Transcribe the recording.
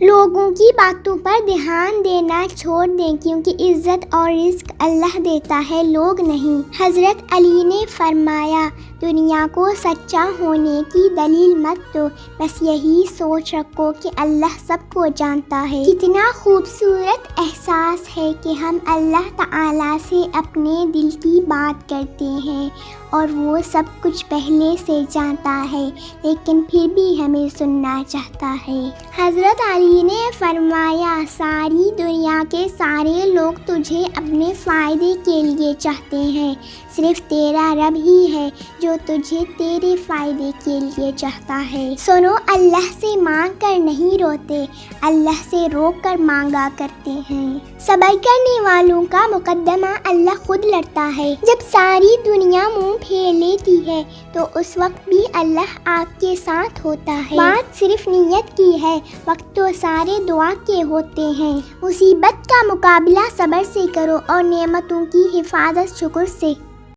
لوگوں کی باتوں پر دھیان دینا چھوڑ دیں، کیونکہ عزت اور رزق اللہ دیتا ہے، لوگ نہیں۔ حضرت علی نے فرمایا، دنیا کو سچا ہونے کی دلیل مت دو، بس یہی سوچ رکھو کہ اللہ سب کو جانتا ہے۔ کتنا خوبصورت احساس ہے کہ ہم اللہ تعالیٰ سے اپنے دل کی بات کرتے ہیں اور وہ سب کچھ پہلے سے جانتا ہے، لیکن پھر بھی ہمیں سننا چاہتا ہے۔ حضرت علی نے فرمایا، ساری دنیا کے سارے لوگ تجھے اپنے فائدے کے لیے چاہتے ہیں، صرف تیرا رب ہی ہے جو تجھے تیرے فائدے کے لیے چاہتا ہے۔ سنو، اللہ سے مانگ کر نہیں روتے، اللہ سے روک کر مانگا کرتے ہیں۔ صبر کرنے والوں کا مقدمہ اللہ خود لڑتا ہے۔ جب ساری دنیا منہ پھیر لیتی ہے تو اس وقت بھی اللہ آپ کے ساتھ ہوتا ہے۔ بات صرف نیت کی ہے، وقت تو سارے دعا کے ہوتے ہیں۔ مصیبت کا مقابلہ صبر سے کرو اور نعمتوں کی حفاظت شکر سے۔